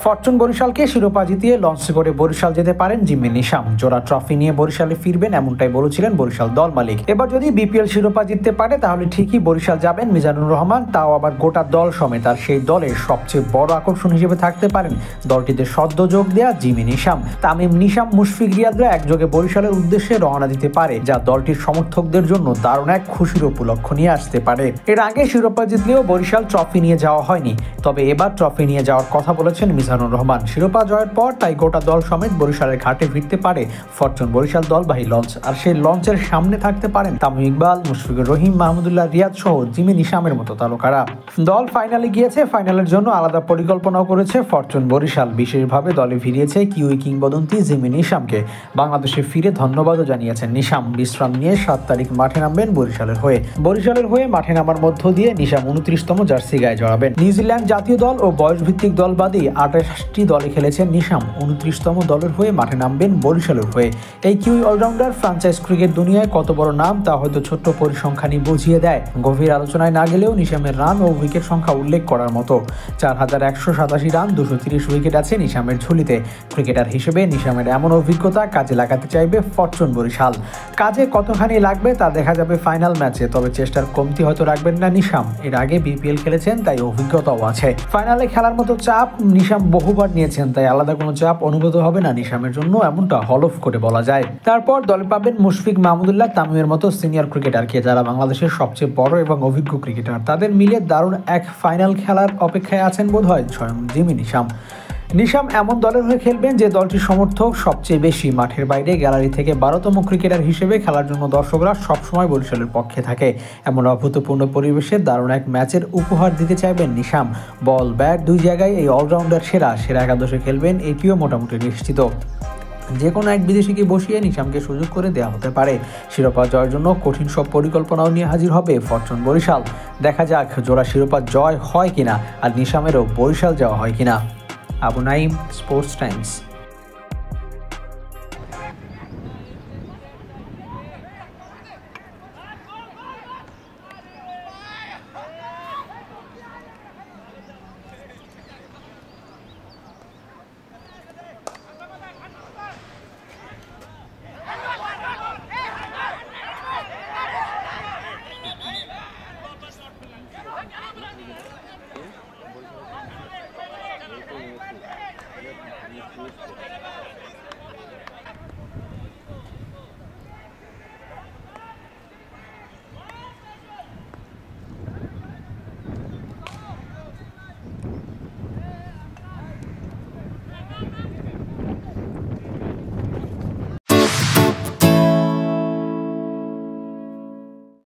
Fortune বরিশালকে শিরোপা জিতিয়ে launch করে বরিশাল যেতে পারেন জিম্মি নিশাম। জোড়া ট্রফি নিয়ে বরিশালে ফিরবেন এমনটাই বলেছিলেন বরিশাল দল মালিক। এবার যদি বিপিএল শিরোপা জিততে পারে তাহলে ঠিকই বরিশাল যাবেন মিজানুর রহমান, তাও আবার গোটা দল সমেত। আর সেই দলের সবচেয়ে বড় আকর্ষণ হিসেবে থাকতে পারেন দলটিতে সদ্য যোগ দেয়া জিম্মি নিশাম। তামিম, নিশাম, মুশফিক রিয়াদরা একযোগে বরিশালের উদ্দেশ্যে রওনা দিতে পারে, যা দলটির সমর্থকদের জন্য দারুণ এক খুশির উপলক্ষ নিয়ে আসতে পারে। এর আগে শিরোপা জিতলেও বরিশাল ট্রফি নিয়ে যাওয়া হয়নি, তবে এবার ট্রফি নিয়ে যাওয়ার কথা বলেছেন মিজানুর রহমান। শিরোপা জয়ের পর তাই গোটা দল সমেত বরিশালের ঘাটে ফিরতে পারে ফরচুন বরিশাল দলবাহী লঞ্চ। আর সেই লঞ্চের সামনে থাকতে পারেন তামিম ইকবাল, মুশফিকুর রহিম, মাহমুদুল্লাহ রিয়াদ সহ জিমি নিশামের মতো তারকারা। দল ফাইনালে গিয়েছে, ফাইনালের জন্য আলাদা পরিকল্পনাও করেছে ফরচুন বরিশাল। বিশেষভাবে দলে ফিরিয়েছে কিউই কিংবদন্তি জিমি নিশামকে। বাংলাদেশে ফিরে ধন্যবাদও জানিয়েছেন নিশাম। বিশ্রাম নিয়ে 7 তারিখ মাঠে নামবেন বরিশালের হয়ে মাঠে নামার মধ্য দিয়ে নিশাম 29তম জার্সি গায়ে জড়াবেন। নিউজিল্যান্ড জাতীয় দল ও বয়সভিত্তিক দল বাদে 28টি দলে খেলেছেন নিশাম। 29তম দলের হয়ে মাঠে নামবেন বরিশালের হয়ে। এই কিউই অলরাউন্ডার ফ্রাঞ্চাইজ ক্রিকেট দুনিয়ায় কত বড় নাম তা হয়তো ছোট্ট পরিসংখ্যানই বুঝিয়ে দেয়। গভীর আলোচনায় না গেলেও নিশামের রান ও উইকেট সংখ্যা উল্লেখ করার মতো। 4187 রান, 230 উইকেট আছে নিশামের ঝুলিতে। ক্রিকেটার হিসেবে নিশামের এমন অভিজ্ঞতা কাজে লাগাতে চাইবে ফরচুন বরিশাল। কাজে কতখানি লাগবে তা দেখা যাবে ফাইনাল ম্যাচে, তবে চেষ্টার কমতি হয়তো রাখবেন না নিশাম। এর আগে বিপিএল খেলেছেন, তাই অভিজ্ঞতাও আছে। ফাইনালে খেলার মতো চাপ নিশাম বহুবার নিয়েছেন, তাই আলাদা কোনো চাপ অনুভূত হবে না নিশামের জন্য, এমনটা হলফ করে বলা যায়। তারপর দলে পাবেন মুশফিক, মাহমুদুল্লাহ, তামিমের মতো সিনিয়র ক্রিকেটারকে, যারা বাংলাদেশের সবচেয়ে বড় এবং অভিজ্ঞ ক্রিকেটার। তাদের মিলে দারুণ এক ফাইনাল খেলার অপেক্ষায় আছেন বোধহয় স্বয়ং জিমি নিশাম। নিশাম এমন দলের হয়ে খেলবেন যে দলটির সমর্থক সবচেয়ে বেশি। মাঠের বাইরে গ্যালারি থেকে 12তম ক্রিকেটার হিসেবে খেলার জন্য দর্শকরা সবসময় বরিশালের পক্ষে থাকে। এমন অভূতপূর্ণ পরিবেশে দারুণ এক ম্যাচের উপহার দিতে চাইবেন নিশাম। বল ব্যাট দুই জায়গায় এই অলরাউন্ডার সেরা একাদশে খেলবেন, এটিও মোটামুটি নিশ্চিত। যে কোনো এক বিদেশিকে বসিয়ে নিশামকে সুযোগ করে দেওয়া হতে পারে। শিরোপা জয়ের জন্য কঠিন সব পরিকল্পনাও নিয়ে হাজির হবে ফরচুন বরিশাল। দেখা যাক জোড়া শিরোপা জয় হয় কিনা, আর নিশামেরও বরিশাল যাওয়া হয় কিনা। Abu Naim, sports Times. Thank you.